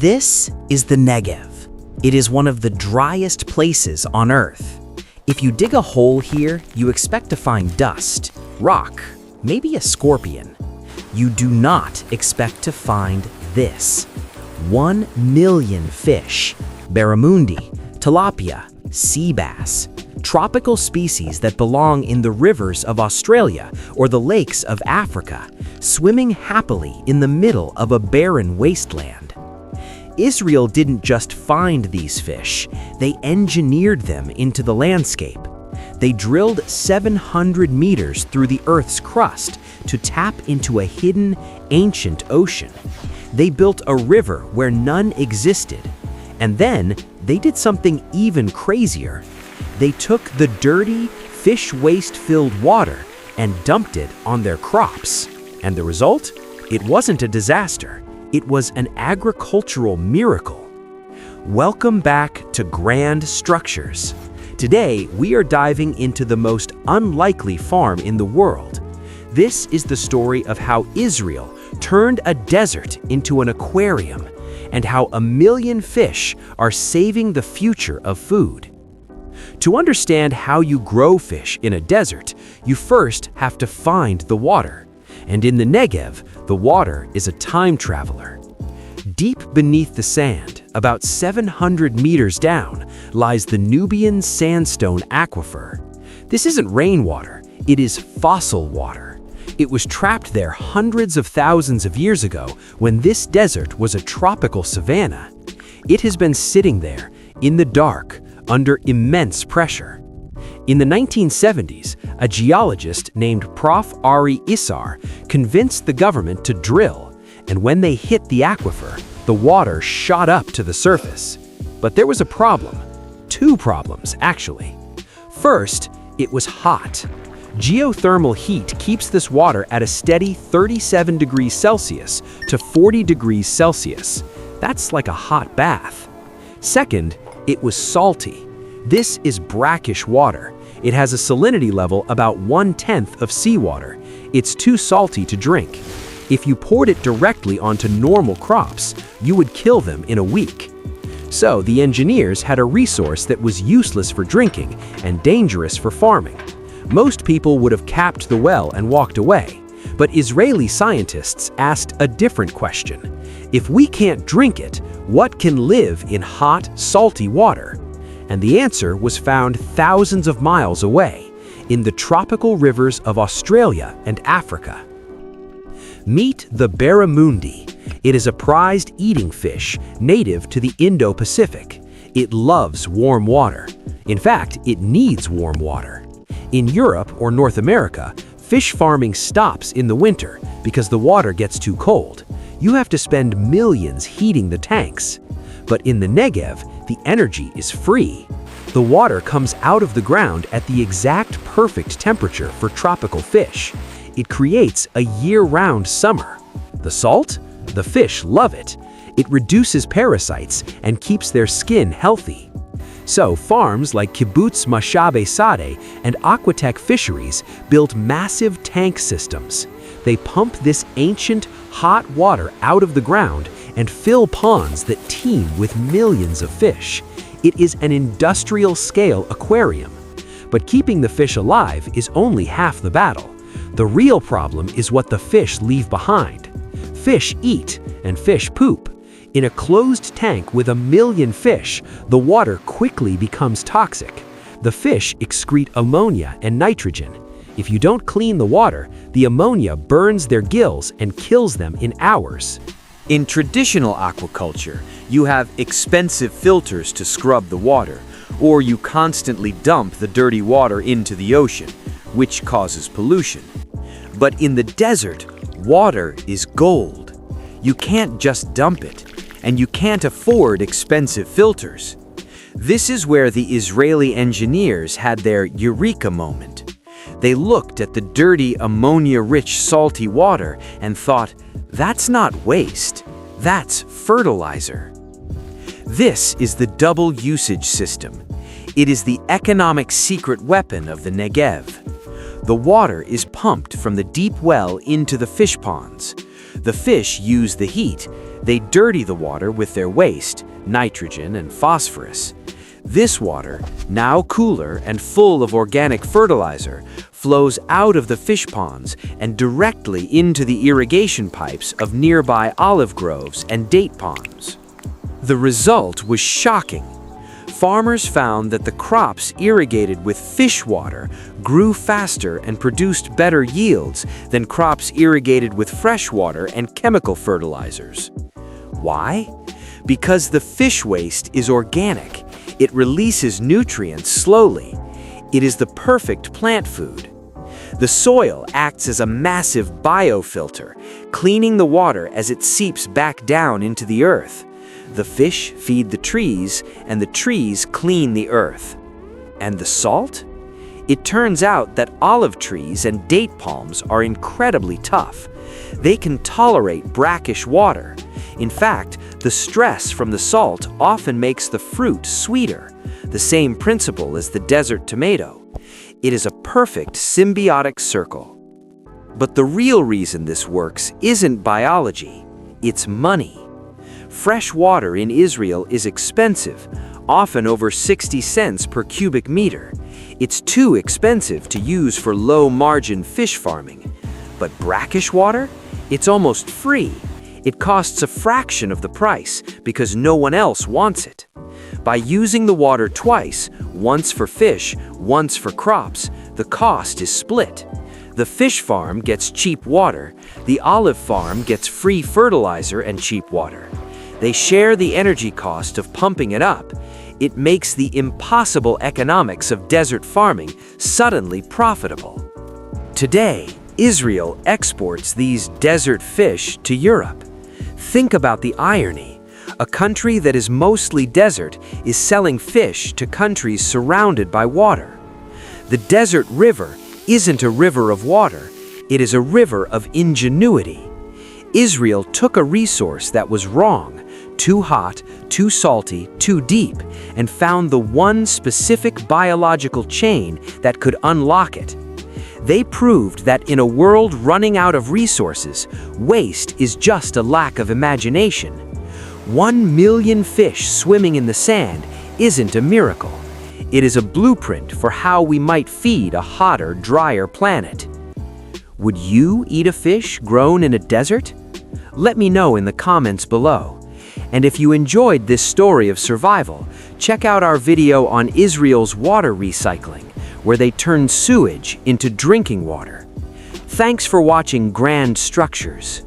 This is the Negev. It is one of the driest places on Earth. If you dig a hole here, you expect to find dust, rock, maybe a scorpion. You do not expect to find this. 1 million fish, Barramundi, Tilapia, sea bass, tropical species that belong in the rivers of Australia or the lakes of Africa, swimming happily in the middle of a barren wasteland. Israel didn't just find these fish, they engineered them into the landscape. They drilled 700 meters through the Earth's crust to tap into a hidden, ancient ocean. They built a river where none existed. And then they did something even crazier. They took the dirty, fish waste-filled water and dumped it on their crops. And the result? It wasn't a disaster. It was an agricultural miracle. Welcome back to Grand Structures. Today, we are diving into the most unlikely farm in the world. This is the story of how Israel turned a desert into an aquarium and how 1 million fish are saving the future of food. To understand how you grow fish in a desert, you first have to find the water. And in the Negev, the water is a time traveler. Deep beneath the sand, about 700 meters down, lies the Nubian sandstone aquifer. This isn't rainwater, it is fossil water. It was trapped there hundreds of thousands of years ago when this desert was a tropical savanna. It has been sitting there, in the dark, under immense pressure. In the 1970s, a geologist named Prof. Ari Issar convinced the government to drill, and when they hit the aquifer, the water shot up to the surface. But there was a problem. 2 problems, actually. First, it was hot. Geothermal heat keeps this water at a steady 37 degrees Celsius to 40 degrees Celsius. That's like a hot bath. Second, it was salty. This is brackish water. It has a salinity level about 1/10 of seawater. It's too salty to drink. If you poured it directly onto normal crops, you would kill them in a week. So the engineers had a resource that was useless for drinking and dangerous for farming. Most people would have capped the well and walked away. But Israeli scientists asked a different question. If we can't drink it, what can live in hot, salty water? And the answer was found thousands of miles away, in the tropical rivers of Australia and Africa. Meet the barramundi. It is a prized eating fish native to the Indo-Pacific. It loves warm water. In fact, it needs warm water. In Europe or North America, fish farming stops in the winter because the water gets too cold. You have to spend millions heating the tanks. But in the Negev, the energy is free. The water comes out of the ground at the exact perfect temperature for tropical fish. It creates a year-round summer. The salt? The fish love it. It reduces parasites and keeps their skin healthy. So farms like Kibbutz Mashabe Sadeh and Aquatech Fisheries built massive tank systems. They pump this ancient, hot water out of the ground and fill ponds that teem with millions of fish. It is an industrial-scale aquarium. But keeping the fish alive is only half the battle. The real problem is what the fish leave behind. Fish eat, and fish poop. In a closed tank with 1 million fish, the water quickly becomes toxic. The fish excrete ammonia and nitrogen. If you don't clean the water, the ammonia burns their gills and kills them in hours. In traditional aquaculture, you have expensive filters to scrub the water, or you constantly dump the dirty water into the ocean, which causes pollution. But in the desert, water is gold. You can't just dump it, and you can't afford expensive filters. This is where the Israeli engineers had their eureka moment. They looked at the dirty, ammonia-rich, salty water and thought, that's not waste, that's fertilizer. This is the double usage system. It is the economic secret weapon of the Negev. The water is pumped from the deep well into the fish ponds. The fish use the heat, They dirty the water with their waste, nitrogen and phosphorus. This water, now cooler and full of organic fertilizer, flows out of the fish ponds and directly into the irrigation pipes of nearby olive groves and date palms. The result was shocking. Farmers found that the crops irrigated with fish water grew faster and produced better yields than crops irrigated with fresh water and chemical fertilizers. Why? Because the fish waste is organic. It releases nutrients slowly. It is the perfect plant food. The soil acts as a massive biofilter, cleaning the water as it seeps back down into the earth. The fish feed the trees, and the trees clean the earth. And the salt? It turns out that olive trees and date palms are incredibly tough. They can tolerate brackish water. In fact, the stress from the salt often makes the fruit sweeter, the same principle as the desert tomato. It is a perfect symbiotic circle. But the real reason this works isn't biology, it's money. Fresh water in Israel is expensive, often over 60 cents per cubic meter. It's too expensive to use for low-margin fish farming. But brackish water? It's almost free. It costs a fraction of the price because no one else wants it. By using the water twice, once for fish, once for crops, the cost is split. The fish farm gets cheap water, the olive farm gets free fertilizer and cheap water. They share the energy cost of pumping it up. It makes the impossible economics of desert farming suddenly profitable. Today, Israel exports these desert fish to Europe. Think about the irony. A country that is mostly desert is selling fish to countries surrounded by water. The desert river isn't a river of water, it is a river of ingenuity. Israel took a resource that was wrong, too hot, too salty, too deep, and found the one specific biological chain that could unlock it. They proved that in a world running out of resources, waste is just a lack of imagination. 1 million fish swimming in the sand isn't a miracle. It is a blueprint for how we might feed a hotter, drier planet. Would you eat a fish grown in a desert? Let me know in the comments below. And if you enjoyed this story of survival, check out our video on Israel's water recycling, where they turn sewage into drinking water. Thanks for watching Grand Structures.